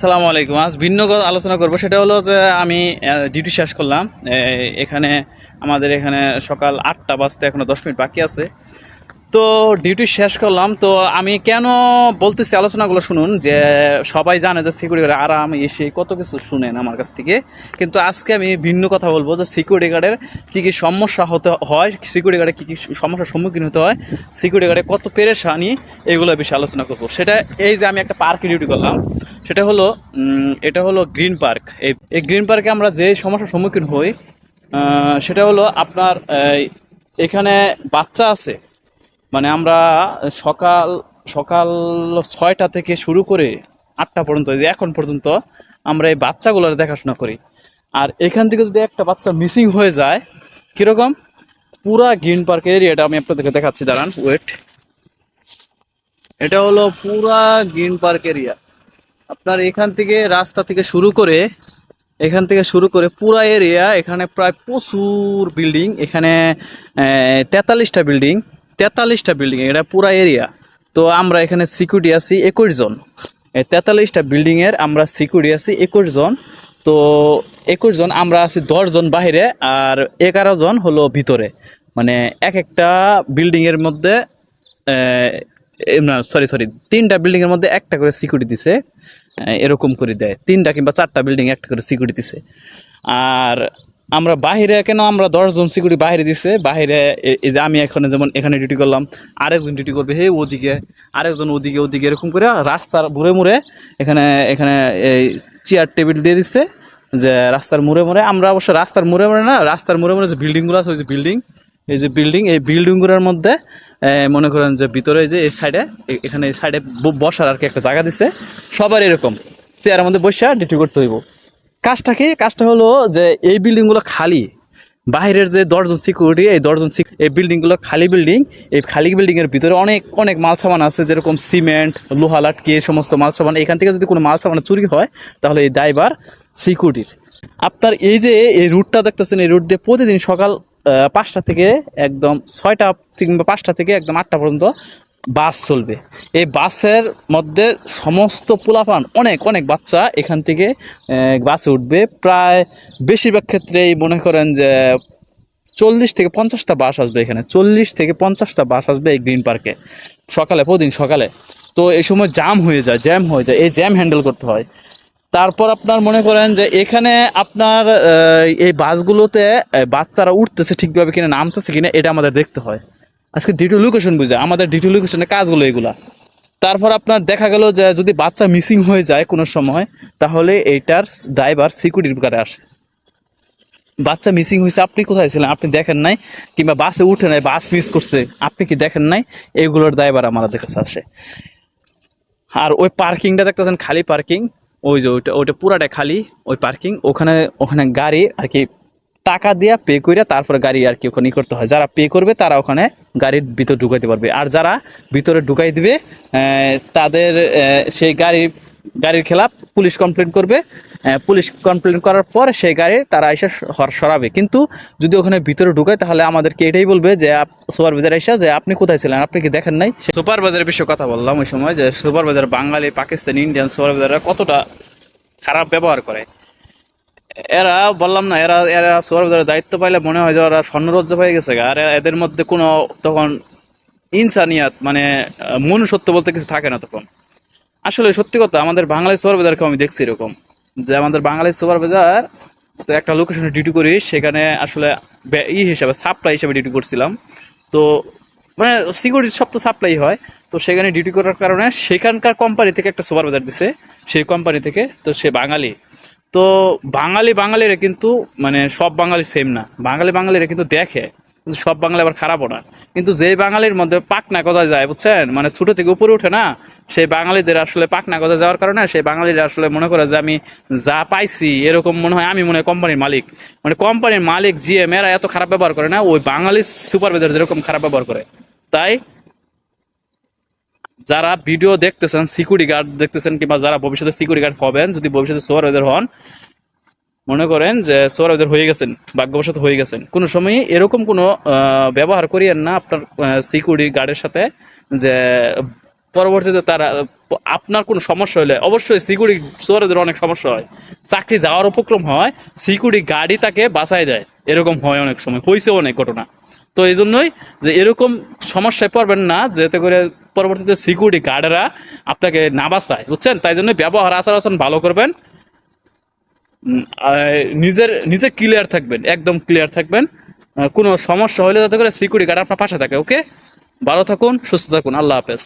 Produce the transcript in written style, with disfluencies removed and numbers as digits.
আসসালামু আলাইকুম। আজ ভিন্ন আলোচনা করব, সেটা হলো যে আমি ডিউটি শেষ করলাম। এখানে আমাদের এখানে সকাল 8টা বাজতে এখনো 10 মিনিট বাকি আছে। তো ডিউটি শেষ করলাম। তো আমি কেন বলতেছি, আলোচনাগুলো শুনুন। যে সবাই জানে যে সিকিউরিটি গার্ড, আর আমি এসে কত কিছু শুনেন আমার কাছ থেকে, কিন্তু আজকে আমি ভিন্ন কথা বলবো যে সিকিউরিটি গার্ডের কী কী সমস্যা হতে হয়, সিকিউরিটি গার্ডে কী কী সমস্যার সম্মুখীন হতে হয়, সিকিউরিটি গার্ডে কত পেরেশানি, এগুলো বিষয়ে আলোচনা করবো। সেটা এই যে আমি একটা পার্কে ডিউটি করলাম, সেটা হলো এটা হলো গ্রিন পার্ক। এই গ্রিন পার্কে আমরা যে সমস্যার সম্মুখীন হই, সেটা হলো আপনার এখানে বাচ্চা আছে। মানে আমরা সকাল সকাল 6টা থেকে শুরু করে 8টা পর্যন্ত, এই যে এখন পর্যন্ত আমরা এই বাচ্চাগুলোর দেখাশোনা করি। আর এখান থেকে যদি একটা বাচ্চা মিসিং হয়ে যায়, কীরকম পুরা গ্রিন পার্কের এরিয়াটা আমি আপনাদেরকে দেখাচ্ছি, দাঁড়ান, ওয়েট। এটা হলো পুরা গ্রিন পার্ক এরিয়া। আপনার এখান থেকে শুরু করে পুরা এরিয়া, এখানে প্রায় প্রচুর বিল্ডিং। এখানে 43টা বিল্ডিং এটা পুরা এরিয়া। তো আমরা এখানে সিকিউরিটি আছি 21 জন। 43টা বিল্ডিংয়ের আমরা সিকিউরিটি আছি 21 জন। তো 21 জন আমরা আছি, 10 জন বাহিরে আর 11 জন হলো ভিতরে। মানে এক একটা বিল্ডিংয়ের মধ্যে না, সরি, 3টা বিল্ডিংয়ের মধ্যে একটা করে সিকিউরিটি দিছে। এরকম করে দেয়, 3টা কিংবা 4টা বিল্ডিং একটা করে সিকিউরিটি দিছে। আর আমরা বাহিরে, কেন আমরা 10 জন সিকিউরিটি বাহিরে দিছে। বাহিরে এই যে আমি এখানে, যেমন এখানে ডিউটি করলাম, আরেকজন ডিউটি করবে হে ওদিকে, আরেকজন ওদিকে ওদিকে, এরকম করে রাস্তার মুড়ে মুড়ে এখানে এখানে এই চেয়ার টেবিল দিয়ে দিচ্ছে। যে রাস্তার মুড়ে মুড়ে, আমরা অবশ্য রাস্তার মুড়ে মুড়ে না, রাস্তার মুড়ে মুড়ে যে বিল্ডিংগুলো আছে, ওই যে বিল্ডিং, এই বিল্ডিংগুলোর মধ্যে মনে করেন যে ভিতরে যে এই সাইডে, এখানে এই সাইডে বসার আর কি একটা জায়গা দিছে। সবার এরকম চেয়ারের মধ্যে বসে ডিউটি করতে হইব। কাজটা হলো যে এই বিল্ডিংগুলো খালি, বাইরের যে 10 জন সিকিউরিটি, এই 10 জন এই বিল্ডিংগুলো খালি বিল্ডিং। এই খালি বিল্ডিংয়ের ভিতরে অনেক অনেক মাল সামান আছে, যেরকম সিমেন্ট, লোহা লাটকি, এই সমস্ত মাল সামান। এখান থেকে যদি কোনো মাল সামান চুরি হয়, তাহলে এই দায়ভার সিকিউরিটির। আপনার এই যে এই রুটটা দেখতেছেন, এই রুট দিয়ে প্রতিদিন সকাল 5টা থেকে একদম 6টা কিংবা 5টা থেকে একদম 8টা পর্যন্ত বাস চলবে। এই বাসের মধ্যে সমস্ত পোলাপান, অনেক অনেক বাচ্চা এখান থেকে বাসে উঠবে। প্রায় বেশিরভাগ ক্ষেত্রেই মনে করেন যে 40 থেকে 50টা বাস আসবে এখানে, 40 থেকে 50টা বাস আসবে এই গ্রিন পার্কে সকালে, প্রতিদিন সকালে। তো এই সময় জ্যাম হয়ে যায়, এই জ্যাম হ্যান্ডেল করতে হয়। তারপর আপনার মনে করেন যে এখানে আপনার এই বাসগুলোতে বাচ্চারা উঠতেছে ঠিকভাবে কিনা, নামতেছে কিনা, এটা আমাদের দেখতে হয়। আজকে ডিউটি লোকেশন বুঝে আমাদের ডিউটি লোকেশনের কাজগুলো এগুলা। তারপর আপনার দেখা গেল যে যদি বাচ্চা মিসিং হয়ে যায় কোনো সময়, তাহলে এইটার ড্রাইভার সিকিউরিটির কারে আসে। বাচ্চা মিসিং হয়েছে, আপনি কোথায় ছিলেন, আপনি দেখেন নাই, কিংবা বাসে উঠে নাই, বাস মিস করছে, আপনি কি দেখেন নাই, এগুলোর ড্রাইভার আমাদের কাছে আসে। আর ওই পার্কিংটা দেখতেছেন, খালি পার্কিং, ওই যে ওইটা পুরাটা খালি ওই পার্কিং। ওখানে গাড়ি আর কি টাকা দিয়ে পে করে তারপরে গাড়ি আর কি ওখানে করতে হয়। যারা পে করবে তারা ওখানে গাড়ির ভিতর ঢুকাইতে পারবে, আর যারা ভিতরে ঢুকাই দিবে তাদের সেই গাড়ির খেলাপ পুলিশ কমপ্লেন করবে। পুলিশ কমপ্লেন করার পর সেই গাড়ি তারা এসে সরাবে। কিন্তু যদি ওখানে ভিতরে ঢুকায়, তাহলে আমাদেরকে এটাই বলবে যে সুপারভাইজার এসে যে আপনি কোথায় ছিলেন, আপনি কি দেখেন নাই। সুপারভাইজারের বিষয়ে কথা বললাম ওই সময়, যে সুপারভাইজার বাঙালি, পাকিস্তানি, ইন্ডিয়ান সুপারভাইজাররা কতটা খারাপ ব্যবহার করে। এরা বললাম না, এরা এরা সুপারভাইজারের দায়িত্ব পাইলে মনে হয় যে ওরা স্বর্ণরজ্জা হয়ে গেছে। আর এদের মধ্যে কোনো তখন ইনসানিয়াত, মানে মনুষ্যত্ব বলতে কিছু থাকে না তখন। আসলে সত্যি কথা, আমাদের বাঙালি সুপারভাইজারকে আমি দেখছি এরকম, যে আমাদের বাঙালি সুপারভাইজার, তো একটা লোকেশনে ডিউটি করি, সেখানে আসলে হিসাবে সাপ্লাই হিসাবে ডিউটি করছিলাম। তো মানে সিকিউরিটি সব তো সাপ্লাই হয়। তো সেখানে ডিউটি করার কারণে সেখানকার কোম্পানি থেকে একটা সুপারভাইজার দিছে, সেই কোম্পানি থেকে। তো সে বাঙালি। তো বাঙালিরা কিন্তু, মানে সব বাঙালি সেম না, বাঙালিরা কিন্তু দেখে, কিন্তু সব বাঙালি আবার খারাপও না। কিন্তু যেই বাঙালির মধ্যে পাকনা কথা যায়, বুঝছেন, মানে ছোট থেকে উপরে ওঠে না, সেই বাঙালিদের আসলে পাকনা কথা যাওয়ার কারণে সেই বাঙালিরা আসলে মনে করে যে আমি যা পাইছি, এরকম মনে হয় আমি মনে হয় কোম্পানির মালিক। মানে কোম্পানির মালিক জিএম এরা এত খারাপ ব্যবহার করে না, ওই বাঙালি সুপারভাইজার যেরকম খারাপ ব্যবহার করে। তাই যারা ভিডিও দেখতেছেন, সিকিউরিটি গার্ড দেখতেছেন, কিংবা যারা ভবিষ্যতে সিকিউরিটি গার্ড হবেন, যদি ভবিষ্যতে সুপারভাইজার হন, মনে করেন যে সুপারভাইজার হয়ে গেছেন, ভাগ্যবশত হয়ে গেছেন, কোনো সময় এরকম কোনো ব্যবহার করিয়েন না আপনার সিকিউরিটি গার্ডের সাথে, যে পরবর্তীতে তারা আপনার কোনো সমস্যা হলে অবশ্যই সিকিউরিটি চোরদের অনেক সমস্যা হয়, চাকরি যাওয়ার উপক্রম হয়, সিকিউরিটি গার্ডই তাকে বাঁচায় দেয়, এরকম হয় অনেক সময়, হয়েছে অনেক ঘটনা। তো এই জন্যই যে এরকম সমস্যায় পড়বেন না যাতে করে পরবর্তীতে সিকিউরিটি গার্ডরা আপনাকে না বাঁচায়, বুঝছেন? তাই জন্য ব্যবহার আচার আচরণ ভালো করবেন, নিজে ক্লিয়ার থাকবেন, একদম ক্লিয়ার থাকবেন। কোনো সমস্যা হলে যাতে করে সিকিউরিটি গার্ড আপনার পাশে থাকে। ওকে, ভালো থাকুন, সুস্থ থাকুন, আল্লাহ হাফেজ।